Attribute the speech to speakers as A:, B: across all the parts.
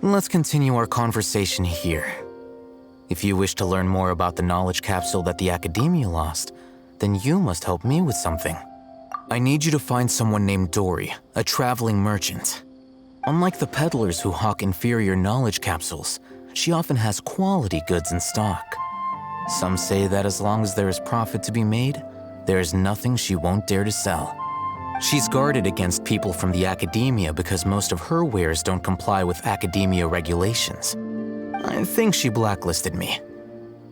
A: Let's continue our conversation here. If you wish to learn more about the knowledge capsule that the Academia lost, then you must help me with something. I need you to find someone named Dory, a traveling merchant. Unlike the peddlers who hawk inferior knowledge capsules, she often has quality goods in stock. Some say that as long as there is profit to be made, there is nothing she won't dare to sell. She's guarded against people from the Academia because most of her wares don't comply with Academia regulations. I think she blacklisted me.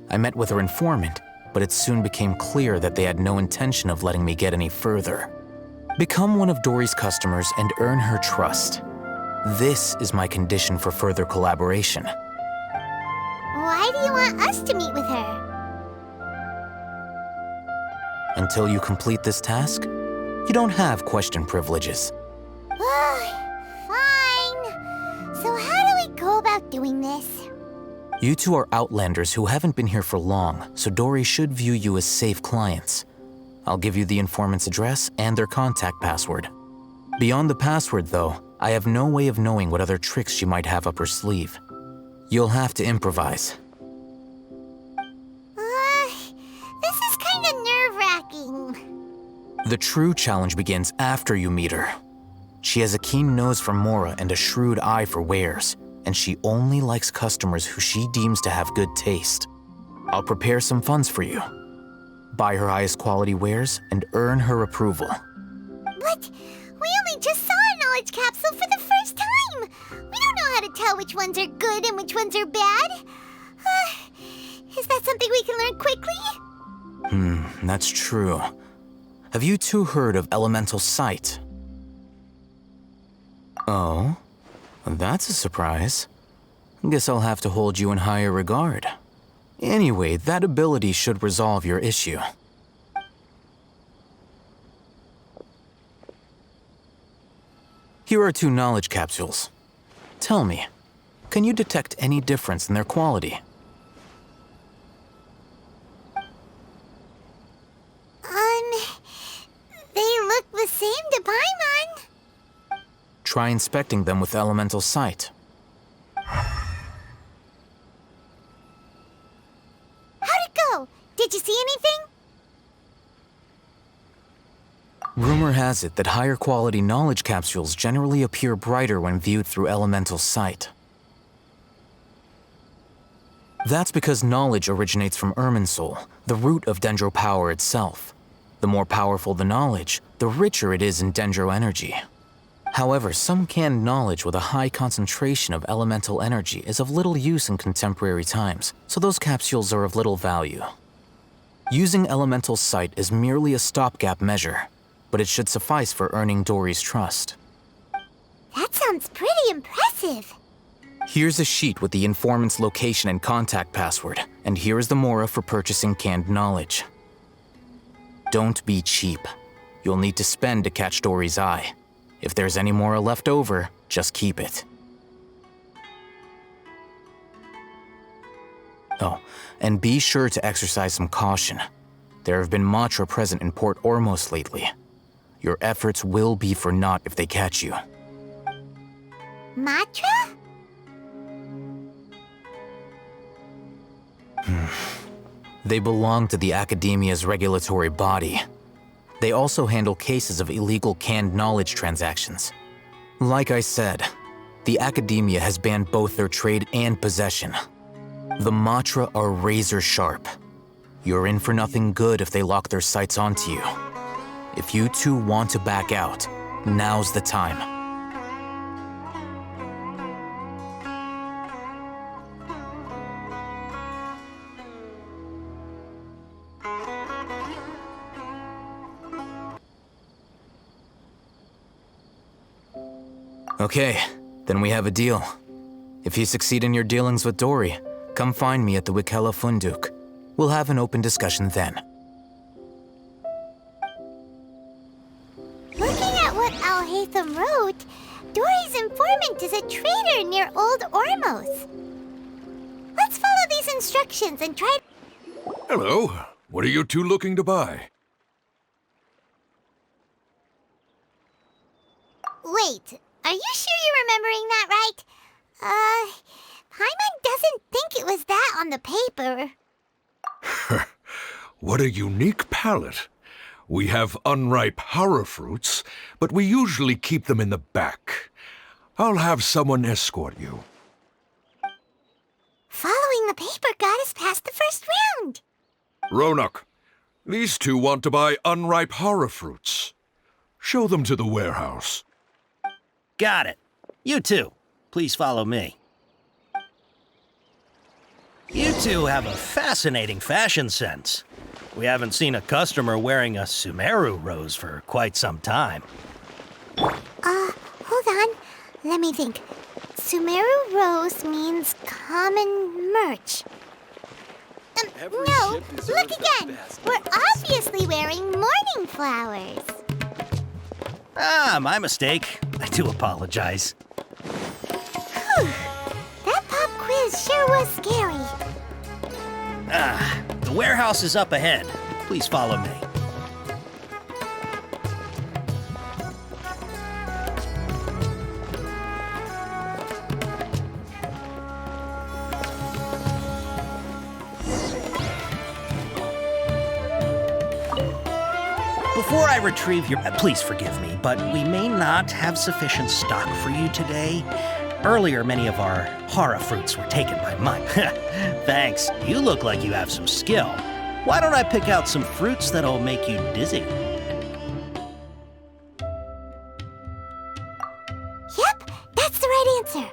A: I met with her informant, but it soon became clear that they had no intention of letting me get any further. Become one of Dory's customers and earn her trust. This is my condition for further collaboration.
B: Why do you want us to meet with her?
A: Until you complete this task, you don't have question privileges.
B: Fine. So how do we go about doing this?
A: You two are outlanders who haven't been here for long, so Dory should view you as safe clients. I'll give you the informant's address and their contact password. Beyond the password, though, I have no way of knowing what other tricks she might have up her sleeve. You'll have to improvise.
B: This is kind of nerve-wracking.
A: The true challenge begins after you meet her. She has a keen nose for Mora and a shrewd eye for wares, and she only likes customers who she deems to have good taste. I'll prepare some funds for you. Buy her highest quality wares and earn her approval.
B: But we only just saw a knowledge capsule for the first time. We don't know how to tell which ones are good and which ones are bad. Is that something we can learn quickly?
A: That's true. Have you two heard of elemental sight? Oh, that's a surprise. Guess I'll have to hold you in higher regard. Anyway, that ability should resolve your issue. Here are 2 knowledge capsules. Tell me, can you detect any difference in their quality?
B: They look the same to Paimon.
A: Try inspecting them with elemental sight.
B: How'd it go? Did you see anything?
A: Rumor has it that higher quality knowledge capsules generally appear brighter when viewed through elemental sight. That's because knowledge originates from Irminsul, the root of Dendro power itself. The more powerful the knowledge, the richer it is in Dendro energy. However, some canned knowledge with a high concentration of elemental energy is of little use in contemporary times, so those capsules are of little value. Using elemental sight is merely a stopgap measure, but it should suffice for earning Dory's trust.
B: That sounds pretty impressive.
A: Here's a sheet with the informant's location and contact password, and here is the Mora for purchasing canned knowledge. Don't be cheap. You'll need to spend to catch Dory's eye. If there's any Mora left over, just keep it. Oh, and be sure to exercise some caution. There have been Matra present in Port Ormos lately. Your efforts will be for naught if they catch you.
B: Matra?
A: They belong to the Academia's regulatory body. They also handle cases of illegal canned knowledge transactions. Like I said, the Academia has banned both their trade and possession. The Matra are razor sharp. You're in for nothing good if they lock their sights onto you. If you two want to back out, now's the time. Okay, then we have a deal. If you succeed in your dealings with Dory, come find me at the Wikela Funduk. We'll have an open discussion then.
B: Looking at what Al-Haytham wrote, Dory's informant is a trader near Old Ormos. Let's follow these instructions and try...
C: Hello. What are you two looking to buy?
B: Wait, are you sure you're remembering that right? Paimon doesn't think it was that on the paper.
C: What a unique palate. We have unripe hara fruits, but we usually keep them in the back. I'll have someone escort you.
B: Following the paper got us past the first round.
C: Ronak, these two want to buy unripe hara fruits. Show them to the warehouse.
D: Got it. You two, please follow me. You two have a fascinating fashion sense. We haven't seen a customer wearing a sumeru rose for quite some time.
B: Hold on. Let me think. Sumeru rose means common merch. No, look again. We're obviously wearing morning flowers.
D: Ah, my mistake. I do apologize.
B: Whew. That pop quiz sure was scary.
D: The warehouse is up ahead. Please follow me. Before I retrieve your... please forgive me, but we may not have sufficient stock for you today. Earlier, many of our hara fruits were taken by mine. Thanks. You look like you have some skill. Why don't I pick out some fruits that'll make you dizzy?
B: Yep, that's the right answer.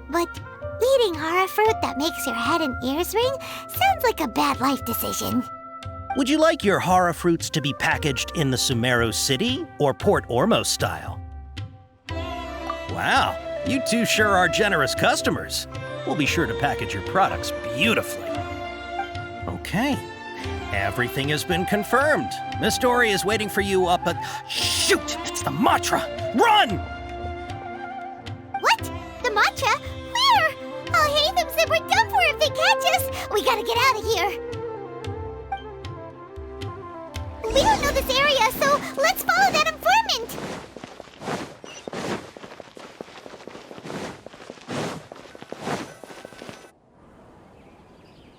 B: But eating hara fruit that makes your head and ears ring sounds like a bad life decision.
D: Would you like your hara fruits to be packaged in the Sumeru City or Port Ormos style? Wow, you two sure are generous customers. We'll be sure to package your products beautifully. Okay, everything has been confirmed. Miss Dory is waiting for you up at... Shoot, it's the Matra! Run!
B: What? The matcha? Where? I'll hate them said we're done for if they catch us. We gotta get out of here. We don't know this area, so let's follow that informant.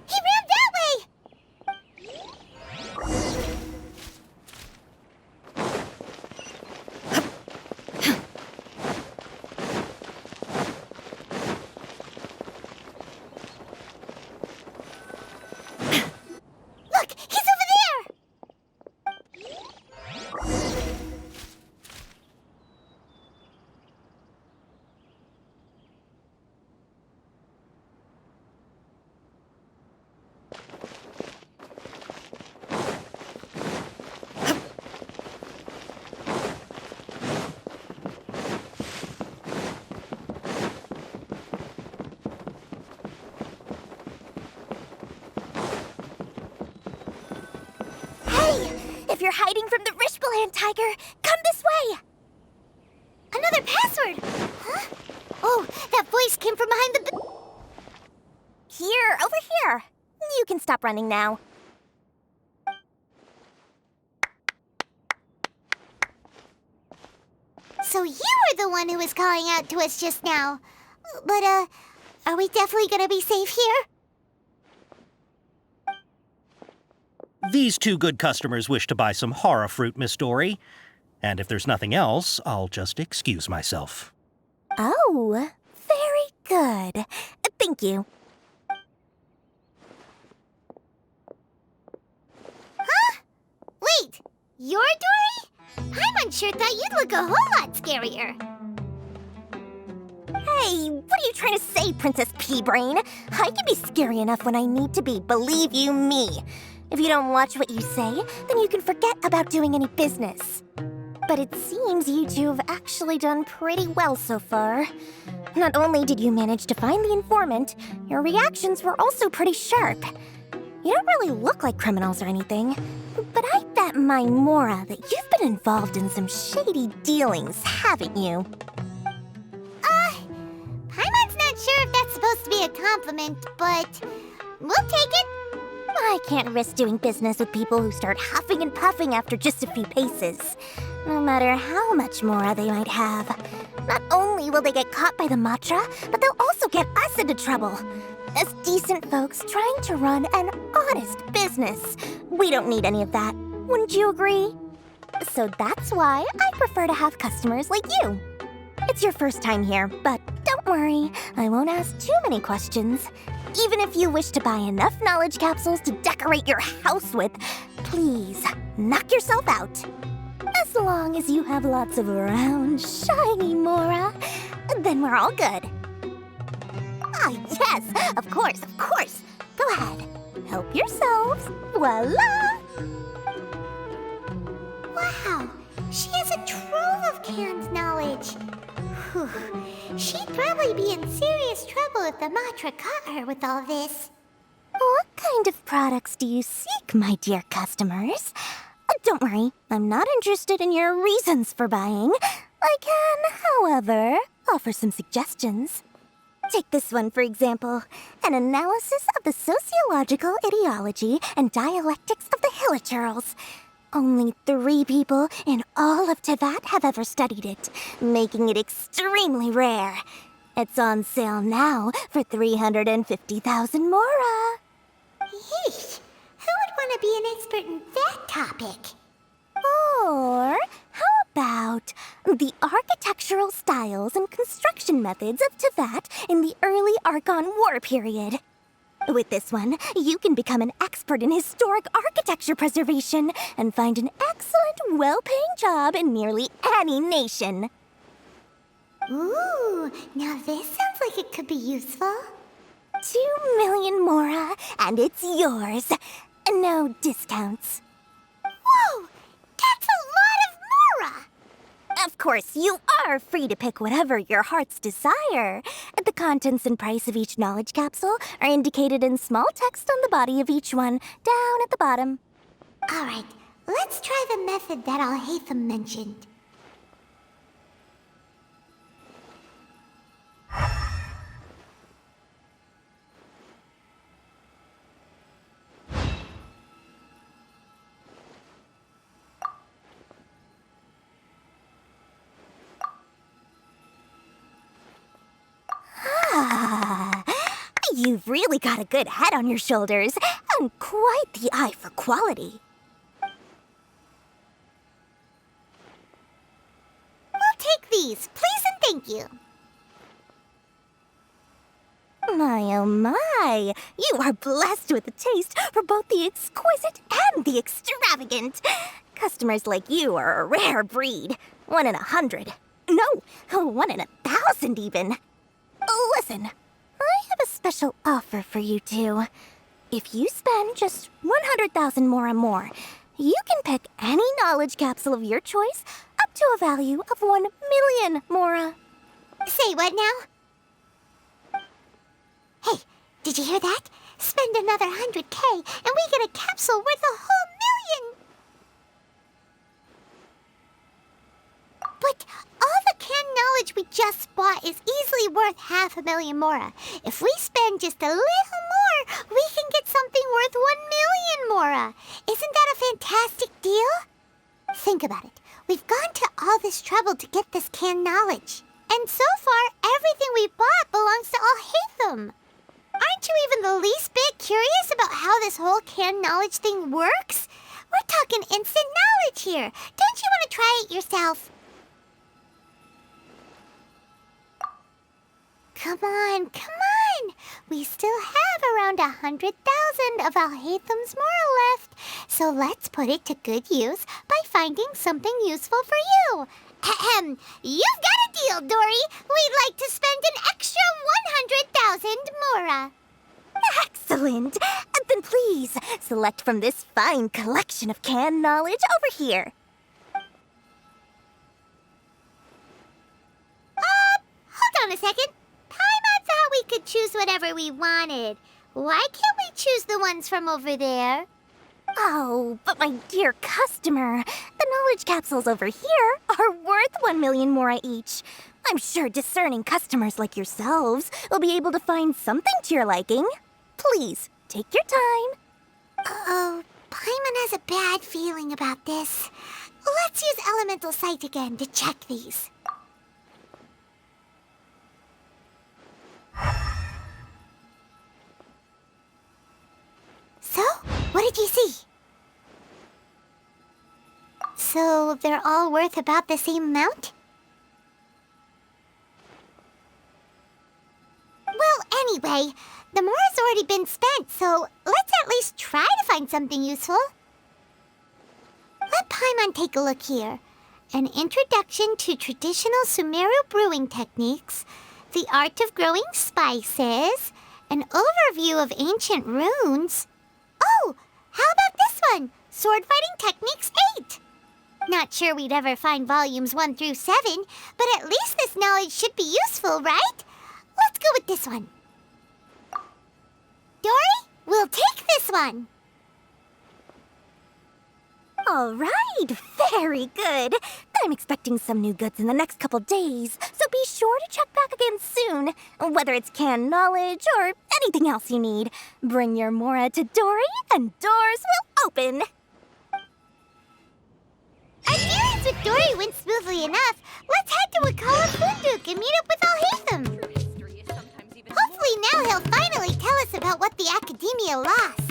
B: He ran that way. Look, he's over there. If you're hiding from the Rishbaland tiger, come this way! Another password! Huh? Oh, that voice came from behind the... Here, over here. You can stop running now. So you were the one who was calling out to us just now. But, are we definitely gonna be safe here?
D: These two good customers wish to buy some hara fruit, Miss Dory. And if there's nothing else, I'll just excuse myself.
B: Oh, very good. Thank you. Huh? Wait, you're Dory? I'm unsure thought you'd look a whole lot scarier. Hey, what are you trying to say, Princess Pea-Brain? I can be scary enough when I need to be, believe you me. If you don't watch what you say, then you can forget about doing any business. But it seems you two have actually done pretty well so far. Not only did you manage to find the informant, your reactions were also pretty sharp. You don't really look like criminals or anything, but I bet my Mora that you've been involved in some shady dealings, haven't you? Paimon's not sure if that's supposed to be a compliment, but we'll take it. I can't risk doing business with people who start huffing and puffing after just a few paces, no matter how much Mora they might have. Not only will they get caught by the Matra, but they'll also get us into trouble. As decent folks trying to run an honest business. We don't need any of that. Wouldn't you agree? So that's why I prefer to have customers like you. It's your first time here, but don't worry, I won't ask too many questions. Even if you wish to buy enough knowledge capsules to decorate your house with, please, knock yourself out. As long as you have lots of round, shiny Mora, then we're all good. Ah, yes, of course, of course. Go ahead, help yourselves. Voila! Wow, she has a trove of canned knowledge. Whew. She'd probably be in serious trouble if the Matra caught her with all this. What kind of products do you seek, my dear customers? Don't worry, I'm not interested in your reasons for buying. I can, however, offer some suggestions. Take this one, for example. An analysis of the sociological ideology and dialectics of the Hilichurls. Only 3 people in all of Teyvat have ever studied it, making it extremely rare. It's on sale now for 350,000 Mora. Yeesh! Who would want to be an expert in that topic? Or how about the architectural styles and construction methods of Teyvat in the early Archon War period? With this one, you can become an expert in historic architecture preservation and find an excellent, well-paying job in nearly any nation. Ooh, now this sounds like it could be useful. 2 million Mora, and it's yours. No discounts. Whoa! That's a lot of Mora! Of course, you are free to pick whatever your heart's desire. The contents and price of each knowledge capsule are indicated in small text on the body of each one, down at the bottom. All right, let's try the method that Alhaitham mentioned. You've really got a good head on your shoulders, and quite the eye for quality. We'll take these, please and thank you. My oh my, you are blessed with a taste for both the exquisite and the extravagant. Customers like you are a rare breed. 1 in 100. No, 1 in 1,000 even. Listen. I have a special offer for you two. If you spend just 100,000 Mora more, you can pick any knowledge capsule of your choice up to a value of 1 million Mora. Say what now? Hey, did you hear that? Spend another 100K and we get a capsule worth a whole million! But all the canned knowledge we just bought is easily worth 500,000 Mora. If we spend just a little more, we can get something worth 1 million Mora. Isn't that a fantastic deal? Think about it. We've gone to all this trouble to get this canned knowledge. And so far, everything we bought belongs to Alhaitham. Aren't you even the least bit curious about how this whole canned knowledge thing works? We're talking instant knowledge here. Don't you want to try it yourself? Come on, come on! We still have around 100,000 of Alhaitham's Mora left, so let's put it to good use by finding something useful for you. Ahem, you've got a deal, Dory. We'd like to spend an extra 100,000 Mora. Excellent! Then please, select from this fine collection of canned knowledge over here. Hold on a second. Paimon thought we could choose whatever we wanted. Why can't we choose the ones from over there? Oh, but my dear customer, the knowledge capsules over here are worth 1 million Mora each. I'm sure discerning customers like yourselves will be able to find something to your liking. Please, take your time. Uh-oh, Paimon has a bad feeling about this. Let's use Elemental Sight again to check these. What did you see? So they're all worth about the same amount? Well, anyway, the more has already been spent, so let's at least try to find something useful. Let Paimon take a look here. An introduction to traditional Sumeru brewing techniques, the art of growing spices, an overview of ancient runes. Oh, how about this one? Sword Fighting Techniques 8. Not sure we'd ever find volumes 1 through 7, but at least this knowledge should be useful, right? Let's go with this one. Dory, we'll take this one.
E: All right, very good. I'm expecting some new goods in the next couple days, so be sure to check back again soon. Whether it's canned knowledge or anything else you need, bring your Mora to Dory and doors will open.
B: Our dealings with Dory went smoothly enough. Let's head to Wakala Funduk and meet up with Alhaitham. Hopefully now he'll finally tell us about what the Academia lost.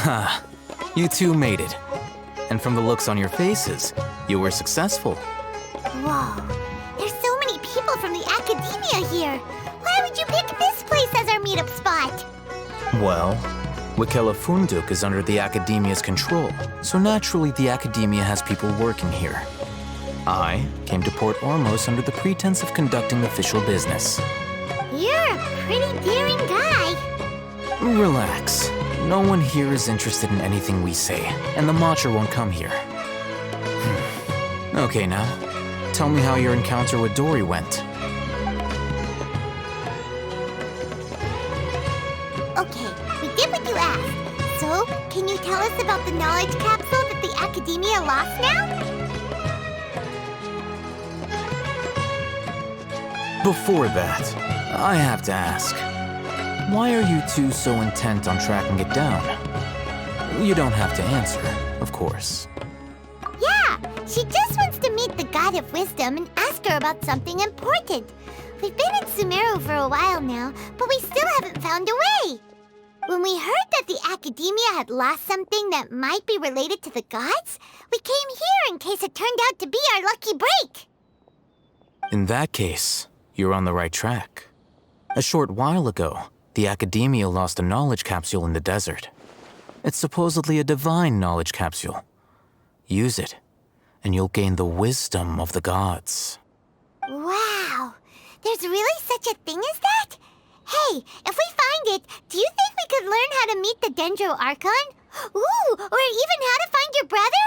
A: Ha! You two made it. And from the looks on your faces, you were successful.
B: Whoa, there's so many people from the Academia here. Why would you pick this place as our meetup spot?
A: Well, Wakela Funduk is under the Academia's control, so naturally the Academia has people working here. I came to Port Ormos under the pretense of conducting official business.
B: You're a pretty daring guy.
A: Relax. No one here is interested in anything we say, and the Matcher won't come here. Okay, now, tell me how your encounter with Dory went.
B: Okay, we did what you asked. So, can you tell us about the knowledge capsule that the Academia lost now?
A: Before that, I have to ask, why are you two so intent on tracking it down? You don't have to answer, of course.
B: Yeah, she just wants to meet the God of Wisdom and ask her about something important. We've been in Sumeru for a while now, but we still haven't found a way. When we heard that the Academia had lost something that might be related to the gods, we came here in case it turned out to be our lucky break.
A: In that case, you're on the right track. A short while ago, the Academia lost a knowledge capsule in the desert. It's supposedly a divine knowledge capsule. Use it, and you'll gain the wisdom of the gods.
B: Wow, there's really such a thing as that? Hey, if we find it, do you think we could learn how to meet the Dendro Archon? Ooh, or even how to find your brother?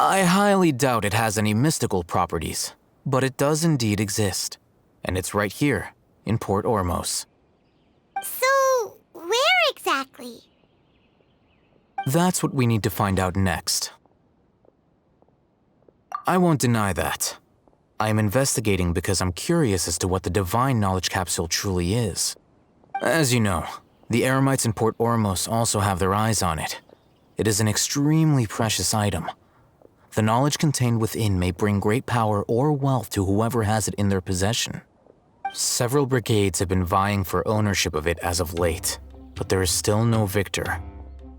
A: I highly doubt it has any mystical properties, but it does indeed exist. And it's right here, in Port Ormos.
B: So, where exactly?
A: That's what we need to find out next. I won't deny that. I am investigating because I'm curious as to what the divine knowledge capsule truly is. As you know, the Eremites in Port Ormos also have their eyes on it. It is an extremely precious item. The knowledge contained within may bring great power or wealth to whoever has it in their possession. Several brigades have been vying for ownership of it as of late, but there is still no victor.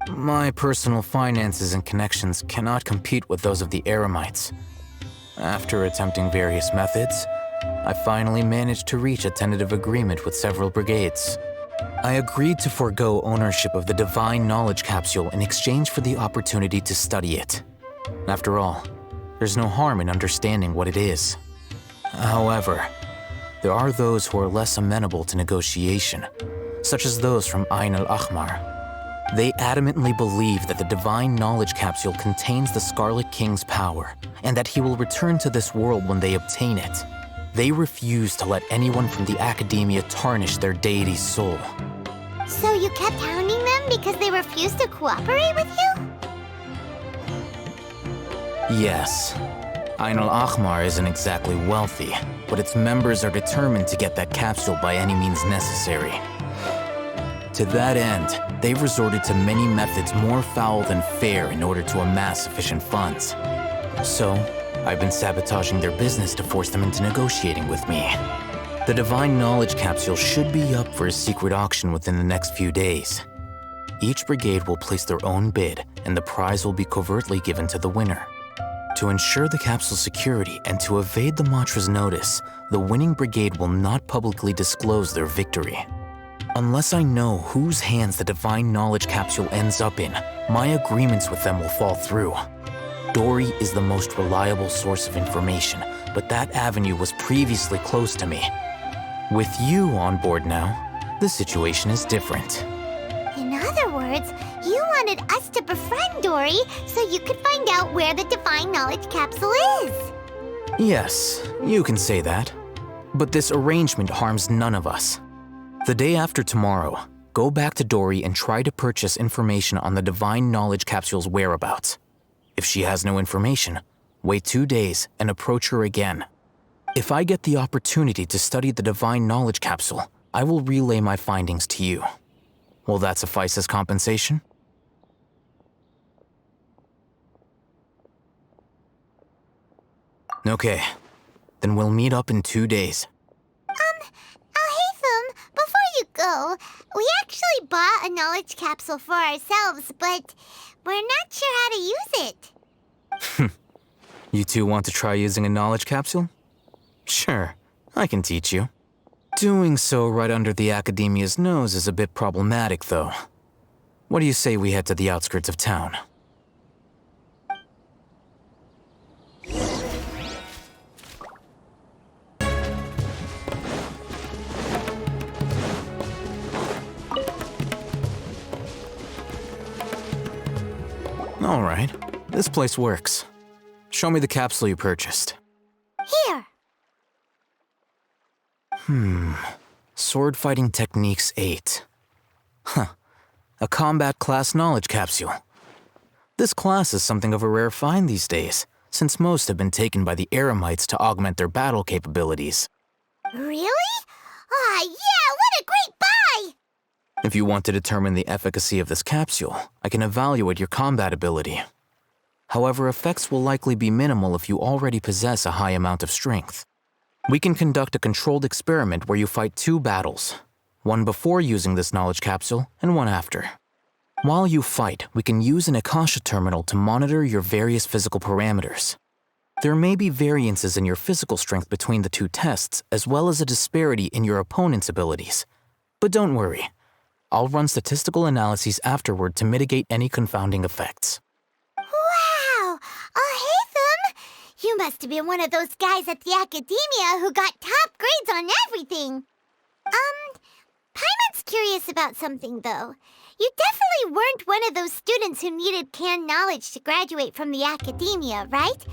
A: My personal finances and connections cannot compete with those of the Eremites. After attempting various methods, I finally managed to reach a tentative agreement with several brigades. I agreed to forego ownership of the divine knowledge capsule in exchange for the opportunity to study it. After all, there's no harm in understanding what it is. However, there are those who are less amenable to negotiation, such as those from Ain al-Ahmar. They adamantly believe that the divine knowledge capsule contains the Scarlet King's power, and that he will return to this world when they obtain it. They refuse to let anyone from the Academia tarnish their deity's soul.
B: So you kept hounding them because they refused to cooperate with you?
A: Yes. Ain al-Ahmar isn't exactly wealthy, but its members are determined to get that capsule by any means necessary. To that end, they've resorted to many methods more foul than fair in order to amass sufficient funds. So, I've been sabotaging their business to force them into negotiating with me. The Divine Knowledge Capsule should be up for a secret auction within the next few days. Each brigade will place their own bid, and the prize will be covertly given to the winner. To ensure the capsule's security and to evade the Matra's notice, the winning brigade will not publicly disclose their victory. Unless I know whose hands the Divine Knowledge Capsule ends up in, my agreements with them will fall through. Dory is the most reliable source of information, but that avenue was previously closed to me. With you on board now, the situation is different.
B: In other words, you wanted us to befriend Dory so you could find out where the Divine Knowledge Capsule is.
A: Yes, you can say that. But this arrangement harms none of us. The day after tomorrow, go back to Dory and try to purchase information on the Divine Knowledge Capsule's whereabouts. If she has no information, wait 2 days and approach her again. If I get the opportunity to study the Divine Knowledge Capsule, I will relay my findings to you. Will that suffice as compensation? Okay, then we'll meet up in 2 days.
B: Alhaitham, before you go, we actually bought a knowledge capsule for ourselves, but we're not sure how to use it.
A: You two want to try using a knowledge capsule? Sure, I can teach you. Doing so right under the Academia's nose is a bit problematic, though. What do you say we head to the outskirts of town? All right, this place works. Show me the capsule you purchased.
B: Here.
A: Sword Fighting Techniques 8. Huh. A combat class knowledge capsule. This class is something of a rare find these days, since most have been taken by the Eremites to augment their battle capabilities.
B: Really? Ah, yeah, what a great buy!
A: If you want to determine the efficacy of this capsule, I can evaluate your combat ability. However, effects will likely be minimal if you already possess a high amount of strength. We can conduct a controlled experiment where you fight 2 battles, one before using this knowledge capsule and one after. While you fight, we can use an Akasha terminal to monitor your various physical parameters. There may be variances in your physical strength between the 2 tests, as well as a disparity in your opponent's abilities. But don't worry, I'll run statistical analyses afterward to mitigate any confounding effects.
B: Wow! Alhaitham! You must have been one of those guys at the Academia who got top grades on everything. Paimon's curious about something, though. You definitely weren't one of those students who needed canned knowledge to graduate from the Academia, right?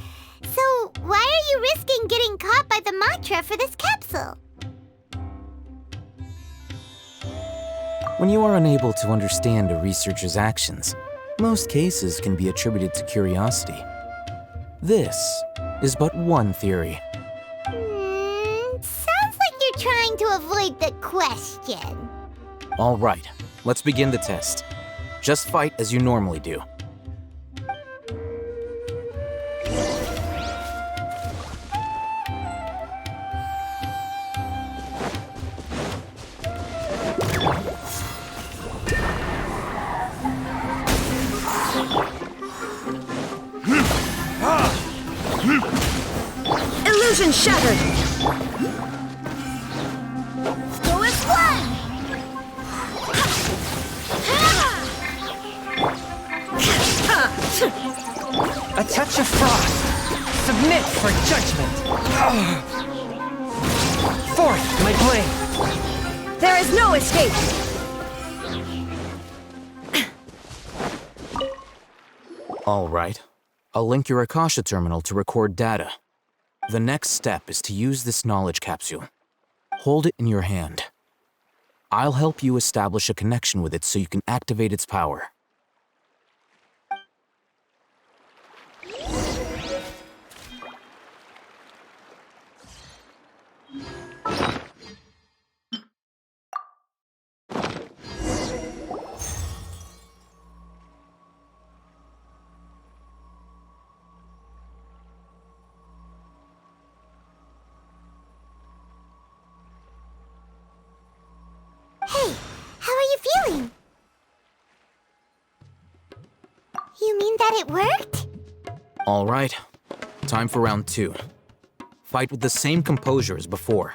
B: So why are you risking getting caught by the Matra for this capsule?
A: When you are unable to understand a researcher's actions, most cases can be attributed to curiosity. This is but one theory.
B: Sounds like you're trying to avoid the question.
A: All right, let's begin the test. Just fight as you normally do.
F: Illusion shattered!
B: Go as one!
F: A touch of frost! Submit for judgment! Forth, my blade! There is no escape!
A: All right, I'll link your Akasha terminal to record data. The next step is to use this knowledge capsule. Hold it in your hand. I'll help you establish a connection with it so you can activate its power.
B: But it worked?
A: All right, time for round 2. Fight with the same composure as before.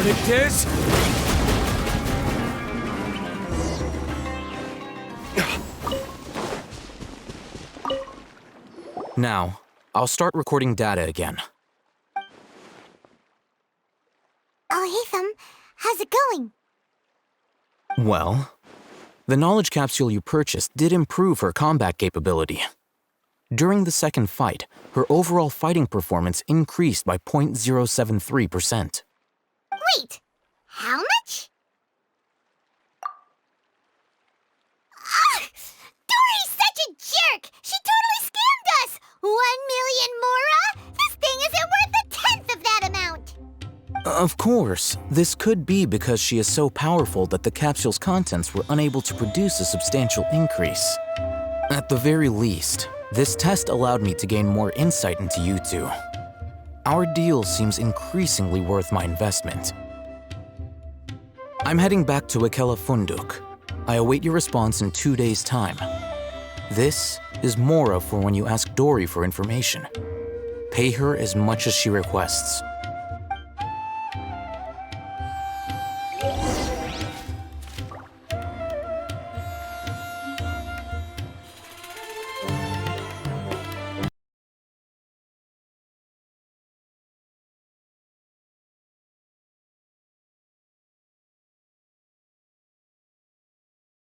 F: Verdict is...
A: Now, I'll start recording data again.
B: Oh, hey, Thumb. How's it going?
A: Well, the knowledge capsule you purchased did improve her combat capability. During the second fight, her overall fighting performance increased by 0.073%.
B: Wait, how much? Ah! Dory's such a jerk! She totally scammed us! 1 million mora? This thing isn't worth a tenth of that amount!
A: Of course, this could be because she is so powerful that the capsule's contents were unable to produce a substantial increase. At the very least, this test allowed me to gain more insight into you two. Our deal seems increasingly worth my investment. I'm heading back to Akela Funduk. I await your response in 2 days' time. This is Mora for when you ask Dory for information. Pay her as much as she requests.